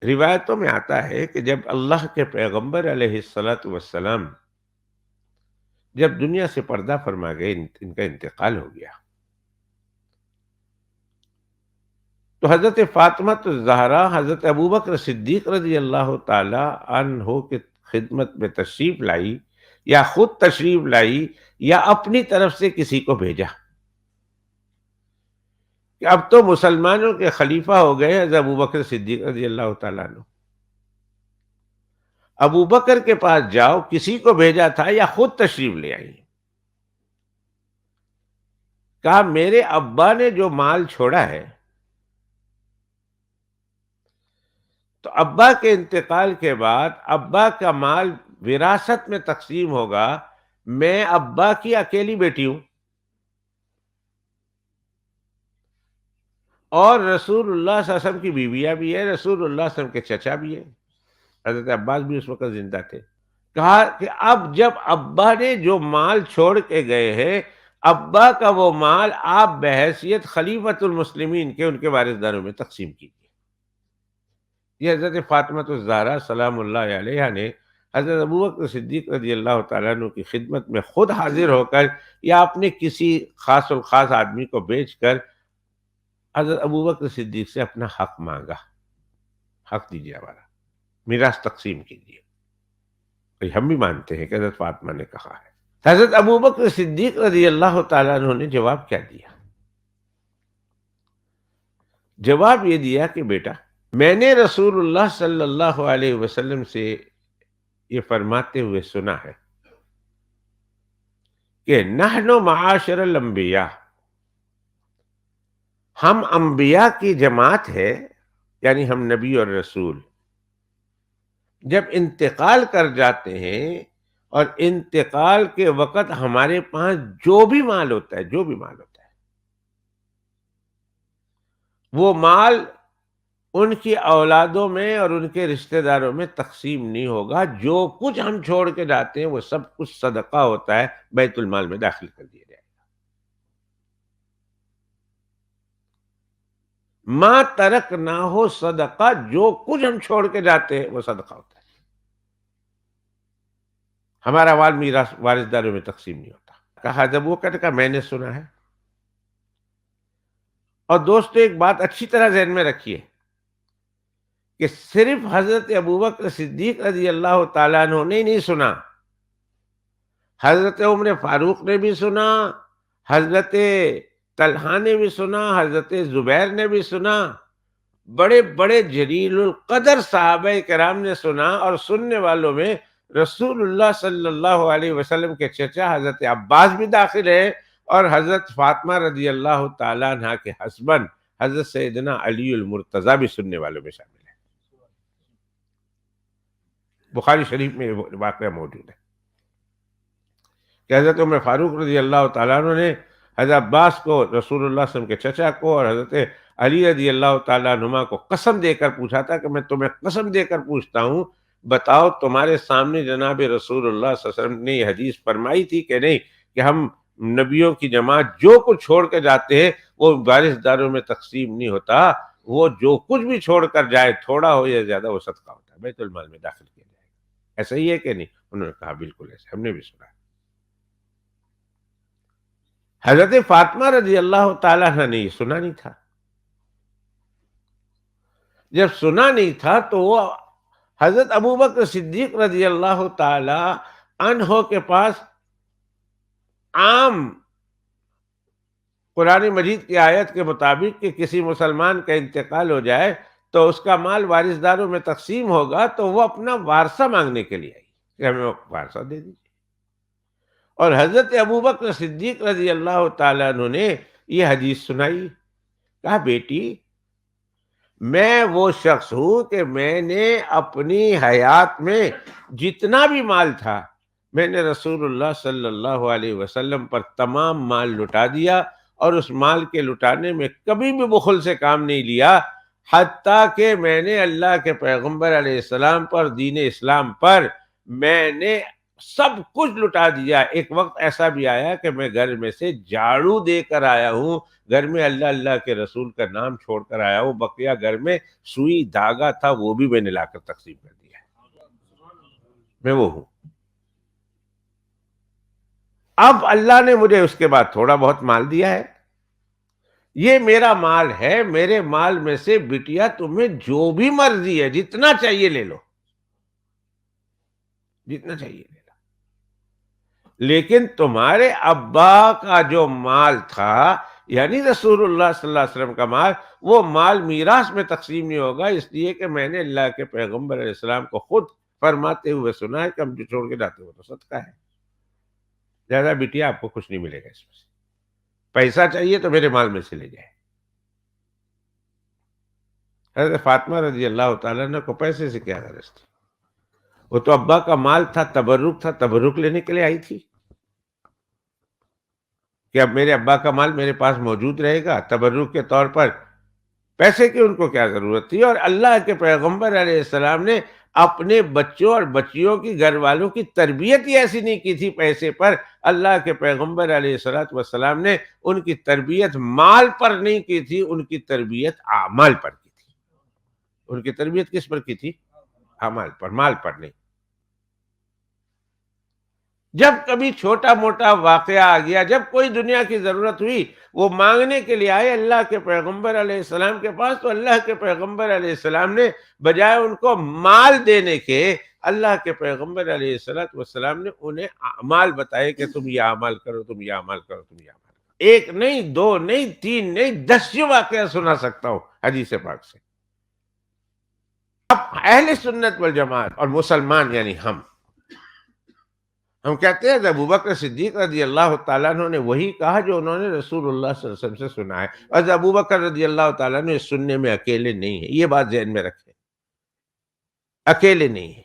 روایتوں میں آتا ہے کہ جب اللہ کے پیغمبر علیہ الصلاۃ والسلام جب دنیا سے پردہ فرما گئے، ان کا انتقال ہو گیا، تو حضرت فاطمہ الزہرا حضرت ابوبکر صدیق رضی اللہ تعالی عنہ کی خدمت میں تشریف لائی، یا خود تشریف لائی یا اپنی طرف سے کسی کو بھیجا کہ اب تو مسلمانوں کے خلیفہ ہو گئے حضرت ابوبکر صدیق رضی اللہ تعالیٰ عنہ، ابو بکر کے پاس جاؤ، کسی کو بھیجا تھا یا خود تشریف لے آئی؟ کہا میرے ابا نے جو مال چھوڑا ہے، تو ابا کے انتقال کے بعد ابا کا مال وراثت میں تقسیم ہوگا، میں ابا کی اکیلی بیٹی ہوں، اور رسول اللہ صلی اللہ علیہ وسلم کی بیویاں بھی ہیں، رسول اللہ صلی اللہ علیہ وسلم کے چچا بھی ہیں، حضرت عباس بھی اس وقت زندہ تھے۔ کہا کہ اب جب ابا نے جو مال چھوڑ کے گئے ہیں، ابا کا وہ مال آپ بحیثیت خلیفۃ المسلمین کے ان کے وارثداروں میں تقسیم کیجیے۔ یہ حضرت فاطمہ الزہرا سلام اللہ علیہا نے حضرت ابوبکر صدیق رضی اللہ تعالیٰ عنہ کی خدمت میں خود حاضر ہو کر یا اپنے کسی خاص الخاص آدمی کو بھیج کر حضرت ابوبکر صدیق سے اپنا حق مانگا، حق دیجیے، ہمارا میراث تقسیم کیجیے۔ ہم بھی مانتے ہیں کہ حضرت فاطمہ نے کہا ہے۔ حضرت ابوبکر صدیق رضی اللہ تعالیٰ عنہ نے جواب کیا دیا؟ جواب یہ دیا کہ بیٹا، میں نے رسول اللہ صلی اللہ علیہ وسلم سے یہ فرماتے ہوئے سنا ہے کہ نحن معاشر الانبیاء، ہم انبیاء کی جماعت ہے، یعنی ہم نبی اور رسول جب انتقال کر جاتے ہیں اور انتقال کے وقت ہمارے پاس جو بھی مال ہوتا ہے، وہ مال ان کی اولادوں میں اور ان کے رشتہ داروں میں تقسیم نہیں ہوگا، جو کچھ ہم چھوڑ کے جاتے ہیں وہ سب کچھ صدقہ ہوتا ہے، بیت المال میں داخل کر دیا جائے گا۔ ما ترک نہ ہو صدقہ، جو کچھ ہم چھوڑ کے جاتے ہیں وہ صدقہ ہوتا ہے، ہمارا مال میراث وارثداروں میں تقسیم نہیں ہوتا۔ کہا جب وہ کہا میں نے سنا ہے۔ اور دوستو ایک بات اچھی طرح ذہن میں رکھیے کہ صرف حضرت ابوبکر صدیق رضی اللہ تعالیٰ عنہ نے نہیں سنا، حضرت عمر فاروق نے بھی سنا، حضرت طلحہ نے بھی سنا، حضرت زبیر نے بھی سنا، بڑے بڑے جلیل القدر صحابہ کرام نے سنا، اور سننے والوں میں رسول اللہ صلی اللہ علیہ وسلم کے چچا حضرت عباس بھی داخل ہے، اور حضرت فاطمہ رضی اللہ تعالیٰ عنہ کے ہسبند حضرت سیدنا علی المرتضیٰ بھی سننے والوں میں شامل ہے۔ بخاری شریف میں یہ واقعہ موجود ہے کہ حضرت عمر فاروق رضی اللہ تعالیٰ عنہ نے حضرت عباس کو، رسول اللہ صلی اللہ علیہ وسلم کے چچا کو، اور حضرت علی رضی اللہ تعالیٰ عنہ کو قسم دے کر پوچھا تھا کہ میں تمہیں قسم دے کر پوچھتا ہوں، بتاؤ تمہارے سامنے جناب رسول اللہ صلی اللہ علیہ وسلم نے یہ حدیث فرمائی تھی کہ نہیں کہ ہم نبیوں کی جماعت جو کچھ چھوڑ کے جاتے ہیں وہ وارث داروں میں تقسیم نہیں ہوتا، وہ جو کچھ بھی چھوڑ کر جائے، تھوڑا ہو یا زیادہ، وہ صدقہ ہوتا ہے، بیت المال میں داخل کیا جائے گا۔ ایسا ہی ہے کہ نہیں؟ انہوں نے کہا بالکل ایسے، ہم نے بھی سنا۔ حضرت فاطمہ رضی اللہ تعالیٰ عنہ نے یہ سنا نہیں تھا۔ جب سنا نہیں تھا تو وہ حضرت ابوبکر صدیق رضی اللہ تعالی عنہ کے پاس عام قرآن مجید کی آیت کے مطابق کہ کسی مسلمان کا انتقال ہو جائے تو اس کا مال وارثداروں میں تقسیم ہوگا، تو وہ اپنا وارثہ مانگنے کے لیے آئی کہ ہمیں وارثہ دے دیجیے، اور حضرت ابوبکر صدیق رضی اللہ تعالیٰ عنہ نے یہ حدیث سنائی۔ کہا بیٹی، میں وہ شخص ہوں کہ میں نے اپنی حیات میں جتنا بھی مال تھا، میں نے رسول اللہ صلی اللہ علیہ وسلم پر تمام مال لٹا دیا، اور اس مال کے لٹانے میں کبھی بھی بخل سے کام نہیں لیا، حتیٰ کہ میں نے اللہ کے پیغمبر علیہ السلام پر، دین اسلام پر، میں نے سب کچھ لٹا دیا. ایک وقت ایسا بھی آیا کہ میں گھر میں سے جھاڑو دے کر آیا ہوں, گھر میں اللہ اللہ کے رسول کا نام چھوڑ کر آیا ہوں, بقیہ گھر میں سوئی دھاگا تھا وہ بھی میں نے لا کر تقسیم کر دیا. میں وہ ہوں. اب اللہ نے مجھے اس کے بعد تھوڑا بہت مال دیا ہے, یہ میرا مال ہے, میرے مال میں سے بٹیا تمہیں جو بھی مرضی ہے جتنا چاہیے لے لو, جتنا چاہیے لے لو. لیکن تمہارے ابا کا جو مال تھا, یعنی رسول اللہ صلی اللہ علیہ وسلم کا مال, وہ مال میراث میں تقسیم نہیں ہوگا, اس لیے کہ میں نے اللہ کے پیغمبر علیہ السلام کو خود فرماتے ہوئے سنا ہے کہ ہم جو چھوڑ کے جاتے ہو تو صدقہ ہے. لہٰذا بیٹیا آپ کو کچھ نہیں ملے گا اس میں سے. پیسہ چاہیے تو میرے مال میں سے لے جائے. حضرت فاطمہ رضی اللہ تعالیٰ عنہ کو پیسے سے کیا غرض تھی؟ وہ تو ابا کا مال تھا, تبرک تھا, تبرک لینے کے لیے آئی تھی کہ اب میرے ابا کا مال میرے پاس موجود رہے گا تبرک کے طور پر. پیسے کی ان کو کیا ضرورت تھی؟ اور اللہ کے پیغمبر علیہ السلام نے اپنے بچوں اور بچیوں کی, گھر والوں کی تربیت ہی ایسی نہیں کی تھی پیسے پر. اللہ کے پیغمبر علیہ الصلوۃ والسلام نے ان کی تربیت مال پر نہیں کی تھی, ان کی تربیت اعمال پر کی تھی. ان کی تربیت کس پر کی تھی؟ اعمال پر, مال پر نہیں. جب کبھی چھوٹا موٹا واقعہ آ گیا, جب کوئی دنیا کی ضرورت ہوئی, وہ مانگنے کے لیے آئے اللہ کے پیغمبر علیہ السلام کے پاس, تو اللہ کے پیغمبر علیہ السلام نے بجائے ان کو مال دینے کے, اللہ کے پیغمبر علیہ السلام نے انہیں اعمال بتائے کہ تم یہ اعمال کرو, تم یہ اعمال کرو, تم یہ اعمال کرو. ایک نہیں, دو نہیں, تین نہیں, 10 واقعہ سنا سکتا ہوں حدیث پاک سے. اب اہل سنت والجماعت اور مسلمان یعنی ہم کہتے ہیں کہ ابوبکر صدیق رضی اللہ تعالیٰ عنہ نے وہی کہا جو انہوں نے رسول اللہ صلی اللہ علیہ وسلم سے سنا ہے. اور ابوبکر رضی اللہ تعالیٰ عنہ اس سننے میں اکیلے نہیں ہیں, یہ بات ذہن میں رکھیں, اکیلے نہیں ہیں.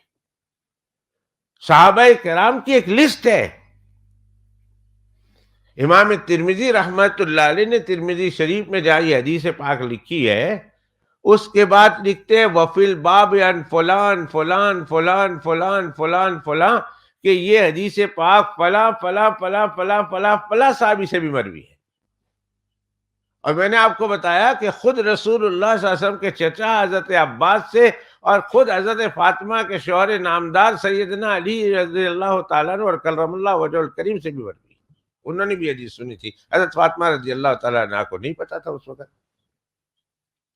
صحابہ کرام کی ایک لسٹ ہے. امام ترمذی رحمت اللہ علیہ نے ترمذی شریف میں جہاں یہ حدیث پاک لکھی ہے, اس کے بعد لکھتے ہیں وفی الباب عن فلان فلان فلان فلان فلان فلان, کہ یہ حدیث پاک فلاں فلاں فلاں فلاں فلاں فلاں صحابی سے بھی مروی ہے. اور میں نے آپ کو بتایا کہ خود رسول اللہ صلی اللہ علیہ وسلم کے چچا حضرت عباس سے, اور خود حضرت فاطمہ کے شوہر نامدار سیدنا علی رضی اللہ تعالیٰ عنہ اور کرم اللہ وجہ الکریم سے بھی مروی. انہوں نے بھی حدیث سنی تھی. حضرت فاطمہ رضی اللہ تعالیٰ عنہ کو نہیں پتا تھا اس وقت,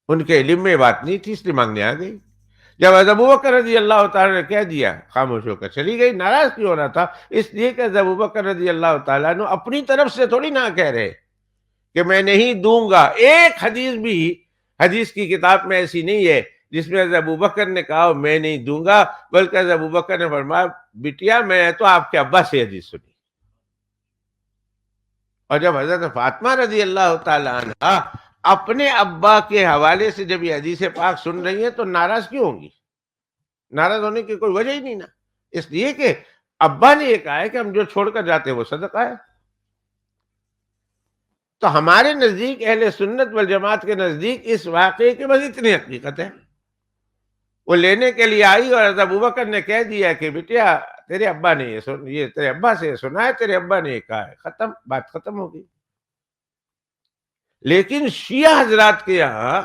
ان کے علم میں بات نہیں تھی, اس لیے مانگنے آ گئی. جب ابوبکر رضی اللہ تعالیٰ نے کہہ دیا, خاموش ہو کر چلی گئی. ناراض کیوں ہونا تھا؟ اس لیے کہ ابوبکر رضی اللہ تعالیٰ نے اپنی طرف سے تھوڑی نہ کہہ رہے کہ میں نہیں دوں گا. ایک حدیث بھی حدیث کی کتاب میں ایسی نہیں ہے جس میں ابوبکر نے کہا میں نہیں دوں گا, بلکہ ابوبکر نے فرمایا بٹیا میں تو آپ کے ابا سے حدیث سنی. اور جب حضرت فاطمہ رضی اللہ تعالیٰ عنہ اپنے ابا کے حوالے سے جب یہ حدیث پاک سن رہی ہیں تو ناراض کیوں ہوں گی؟ ناراض ہونے کی کوئی وجہ ہی نہیں نا. اس لیے کہ ابا نے یہ کہا ہے کہ ہم جو چھوڑ کر جاتے ہیں وہ صدقہ ہے. تو ہمارے نزدیک اہل سنت والجماعت کے نزدیک اس واقعے کی بس اتنی حقیقت ہے. وہ لینے کے لیے آئی اور حضرت ابوبکر نے کہہ دیا کہ بیٹیا تیرے ابا نے یہ تیرے ابا سے سنا ہے, تیرے ابا نے یہ کہا ہے, ختم, بات ختم ہو گئی. لیکن شیعہ حضرات کے یہاں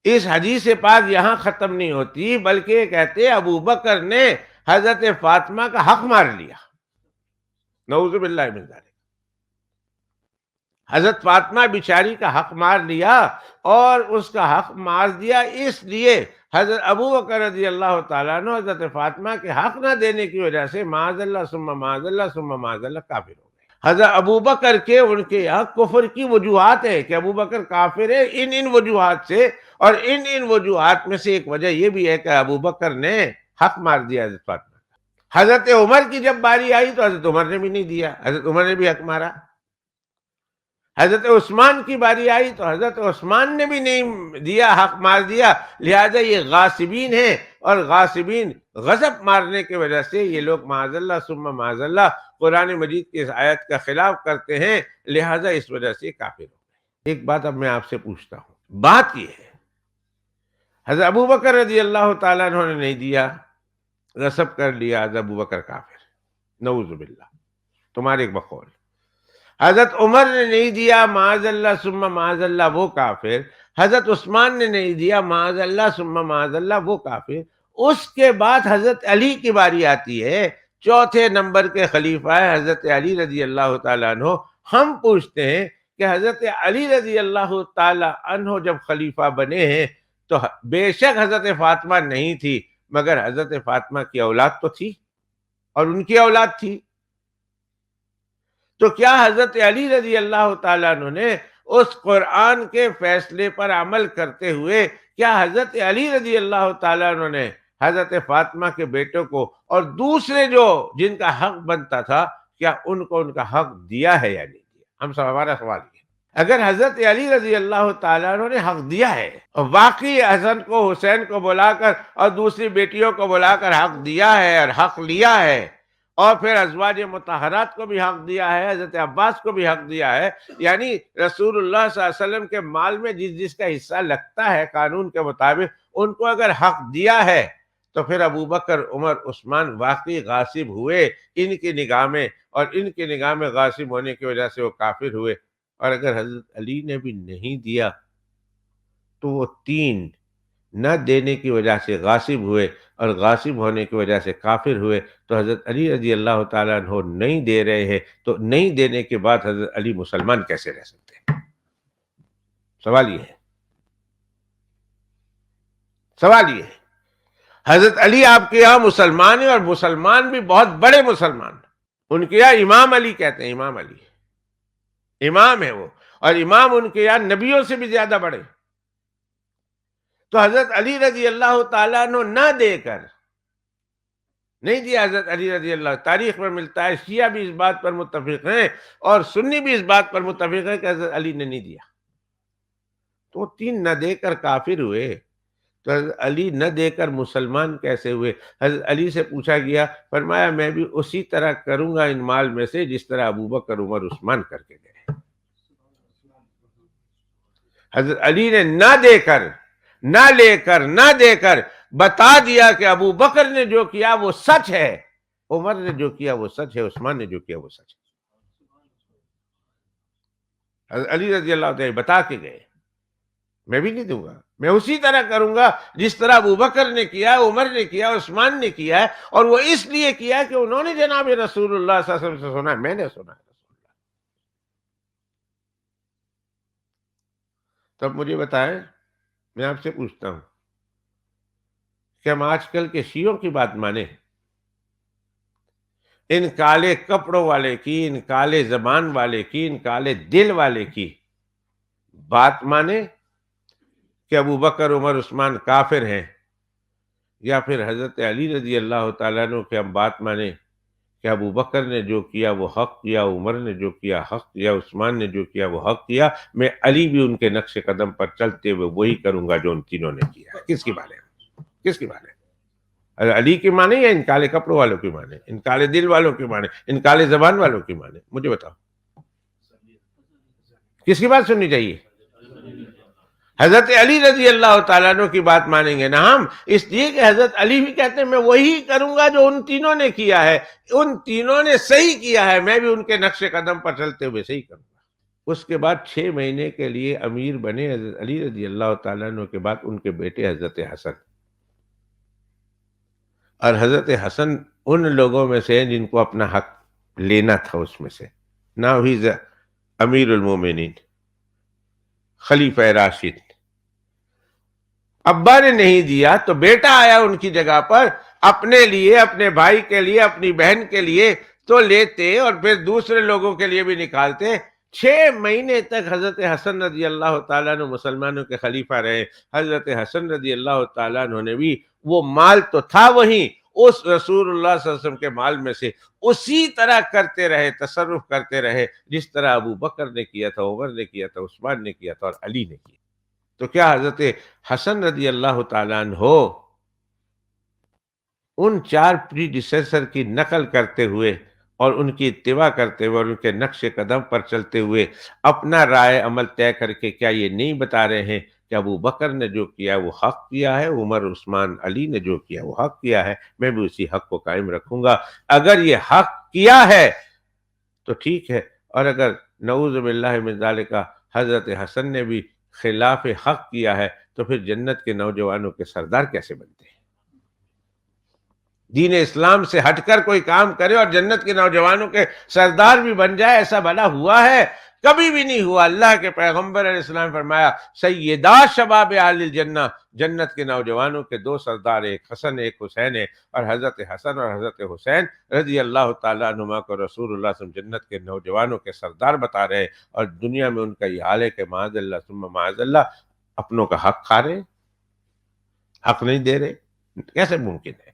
اس حدیث پاک یہاں ختم نہیں ہوتی, بلکہ کہتے ابوبکر نے حضرت فاطمہ کا حق مار لیا. نعوذ باللہ من ذالک. حضرت فاطمہ بیچاری کا حق مار لیا, اور اس کا حق مار دیا اس لیے حضرت ابوبکر رضی اللہ تعالیٰ عنہ حضرت فاطمہ کے حق نہ دینے کی وجہ سے معاذ اللہ ثم معاذ اللہ ثم معاذ اللہ کافر ہو گئے. حضرت ابوبکر کے ان کے یہاں کفر کی وجوہات ہے کہ ابوبکر کافر ہے ان وجوہات سے, اور ان وجوہات میں سے ایک وجہ یہ بھی ہے کہ ابوبکر نے حق مار دیا حضرت فاطمہ کا. حضرت عمر کی جب باری آئی تو حضرت عمر نے بھی نہیں دیا, حضرت عمر نے بھی حق مارا. حضرت عثمان کی باری آئی تو حضرت عثمان نے بھی نہیں دیا, حق مار دیا. لہذا یہ غاصبین ہیں, اور غاصبین غضب مارنے کی وجہ سے یہ لوگ معاذ اللہ ثم معاذ اللہ قرآن مجید کی اس آیت کا خلاف کرتے ہیں, لہذا اس وجہ سے کافر ہو گئے. ایک بات اب میں آپ سے پوچھتا ہوں, بات یہ ہے حضرت ابوبکر رضی اللہ تعالیٰ عنہ نے نہیں دیا, غصب کر لیا ابو بکر کافر، نعوذ باللہ، تمہارے ایک بقول۔ حضرت عمر نے نہیں دیا، معاذ اللہ ثم معاذ اللہ، وہ کافر۔ حضرت عثمان نے نہیں دیا، معاذ اللہ ثم معاذ اللہ، وہ کافر۔ اس کے بعد حضرت علی کی باری آتی ہے، چوتھے نمبر کے خلیفہ ہے حضرت علی رضی اللہ تعالیٰ عنہ۔ ہم پوچھتے ہیں کہ حضرت علی رضی اللہ تعالیٰ عنہ جب خلیفہ بنے ہیں تو بے شک حضرت فاطمہ نہیں تھی، مگر حضرت فاطمہ کی اولاد تو تھی اور ان کی اولاد تھی۔ تو کیا حضرت علی رضی اللہ تعالیٰ عنہ نے اس قرآن کے فیصلے پر عمل کرتے ہوئے، کیا حضرت علی رضی اللہ تعالیٰ عنہ نے حضرت فاطمہ کے بیٹوں کو اور دوسرے جو جن کا حق بنتا تھا، کیا ان کو ان کا حق دیا ہے یا نہیں دیا؟ ہمارا سوال یہ، اگر حضرت علی رضی اللہ تعالیٰ عنہ نے حق دیا ہے اور واقعی حسن کو حسین کو بلا کر اور دوسری بیٹیوں کو بلا کر حق دیا ہے اور حق لیا ہے، اور پھر ازواج مطہرات کو بھی حق دیا ہے، حضرت عباس کو بھی حق دیا ہے، یعنی رسول اللہ صلی اللہ علیہ وسلم کے مال میں جس جس کا حصہ لگتا ہے قانون کے مطابق، ان کو اگر حق دیا ہے تو پھر ابو بکر، عمر، عثمان واقعی غاصب ہوئے ان کی نگاہ میں، اور ان کی نگاہ میں غاصب ہونے کی وجہ سے وہ کافر ہوئے۔ اور اگر حضرت علی نے بھی نہیں دیا تو وہ تین نہ دینے کی وجہ سے غاصب ہوئے اور غاصب ہونے کی وجہ سے کافر ہوئے۔ تو حضرت علی رضی اللہ تعالیٰ عنہ نہیں دے رہے ہیں، تو نہیں دینے کے بعد حضرت علی مسلمان کیسے رہ سکتے ہیں؟ سوال یہ ہے، سوال یہ ہے۔ حضرت علی آپ کے یہاں مسلمان ہیں، اور مسلمان بھی بہت بڑے مسلمان، ان کے یہاں امام علی کہتے ہیں، امام علی امام ہے وہ، اور امام ان کے یہاں نبیوں سے بھی زیادہ بڑے۔ تو حضرت علی رضی اللہ تعالیٰ عنہ نہ دے کر نہیں دیا، حضرت علی رضی اللہ، تاریخ میں ملتا ہے، شیعہ بھی اس بات پر متفق ہیں اور سنی بھی اس بات پر متفق ہے کہ حضرت علی نے نہیں دیا، تو تین نہ دے کر کافر ہوئے، تو حضرت علی نہ دے کر مسلمان کیسے ہوئے؟ حضرت علی سے پوچھا گیا، فرمایا میں بھی اسی طرح کروں گا ان مال میں سے جس طرح ابو بکر، عمر، عثمان کر کے گئے۔ حضرت علی نے نہ دے کر، نہ لے کر، نہ دے کر بتا دیا کہ ابو بکر نے جو کیا وہ سچ ہے، عمر نے جو کیا وہ سچ ہے، عثمان نے جو کیا وہ سچ ہے۔ حضرت علی رضی اللہ تعالیٰ بتا کے گئے، میں بھی نہیں دوں گا، میں اسی طرح کروں گا جس طرح ابو بکر نے کیا، عمر نے کیا، عثمان نے کیا ہے، اور وہ اس لیے کیا کہ انہوں نے جناب رسول اللہ صلی اللہ علیہ وسلم سے سنا ہے، میں نے سنا ہے۔ تب مجھے بتائیں، میں آپ سے پوچھتا ہوں کہ ہم آج کل کے شیعوں کی بات مانیں، ان کالے کپڑوں والے کی، ان کالے زبان والے کی، ان کالے دل والے کی بات مانیں کہ ابو بکر، عمر، عثمان کافر ہیں، یا پھر حضرت علی رضی اللہ تعالیٰ عنہ کہ ہم بات مانیں کہ ابو بکر نے جو کیا وہ حق کیا، عمر نے جو کیا حق کیا، عثمان نے جو کیا وہ حق کیا، میں علی بھی ان کے نقش قدم پر چلتے ہوئے وہی کروں گا جو ان تینوں نے کیا۔ کس کی مانے؟ کس کی مانے؟ علی کی مانے یا ان کالے کپڑوں والوں کی مانے؟ ان کالے دل والوں کی مانے؟ ان کالے زبان والوں کی مانے؟ مجھے بتاؤ کس کی بات سننی چاہیے؟ حضرت علی رضی اللہ تعالیٰ عنہ کی بات مانیں گے نا ہم، اس لیے کہ حضرت علی بھی کہتے ہیں میں وہی کروں گا جو ان تینوں نے کیا ہے، ان تینوں نے صحیح کیا ہے، میں بھی ان کے نقش قدم پر چلتے ہوئے صحیح کروں گا۔ اس کے بعد 6 مہینے کے لیے امیر بنے حضرت علی رضی اللہ تعالیٰ عنہ کے بعد ان کے بیٹے حضرت حسن، اور حضرت حسن ان لوگوں میں سے جن کو اپنا حق لینا تھا، اس میں سے نا ہی امیر المومنین، خلیفہ راشد۔ ابا نے نہیں دیا تو بیٹا آیا ان کی جگہ پر، اپنے لیے، اپنے بھائی کے لیے، اپنی بہن کے لیے تو لیتے اور پھر دوسرے لوگوں کے لیے بھی نکالتے۔ 6 مہینے تک حضرت حسن رضی اللہ تعالیٰ عنہ مسلمانوں کے خلیفہ رہے۔ حضرت حسن رضی اللہ تعالیٰ عنہ نے بھی، وہ مال تو تھا وہیں اس رسول اللہ صلی اللہ علیہ وسلم کے مال میں سے، اسی طرح کرتے رہے، تصرف کرتے رہے جس طرح ابو بکر نے کیا تھا، عمر نے کیا تھا، عثمان نے کیا تھا اور علی نے کیا۔ تو کیا حضرت حسن رضی اللہ تعالیٰ عنہ ان 4 پریڈیسیسر کی نقل کرتے ہوئے اور ان کی اتباع کرتے ہوئے اور ان کے نقش قدم پر چلتے ہوئے اپنا رائے عمل طے کر کے کیا یہ نہیں بتا رہے ہیں کہ ابو بکر نے جو کیا وہ حق کیا ہے، عمر عثمان علی نے جو کیا وہ حق کیا ہے، میں بھی اسی حق کو قائم رکھوں گا۔ اگر یہ حق کیا ہے تو ٹھیک ہے، اور اگر نعوذ باللہ من ذالک حضرت حسن نے بھی خلاف حق کیا ہے تو پھر جنت کے نوجوانوں کے سردار کیسے بنتے ہیں؟ دین اسلام سے ہٹ کر کوئی کام کرے اور جنت کے نوجوانوں کے سردار بھی بن جائے، ایسا بھلا ہوا ہے؟ کبھی بھی نہیں ہوا۔ اللہ کے پیغمبر علیہ السلام نے فرمایا سیدہ شباب اہل الجنہ، جنت کے نوجوانوں کے دو سردار، ایک حسن ایک حسین ہے، اور حضرت حسن اور حضرت حسین رضی اللہ تعالیٰ عنہما کو رسول اللہ صلی اللہ علیہ وسلم جنت کے نوجوانوں کے سردار بتا رہے ہیں، اور دنیا میں ان کا یہ حال ہے کہ معاذ اللہ ثم معاذ اللہ اپنوں کا حق کھا رہے، حق نہیں دے رہے، کیسے ممکن ہے؟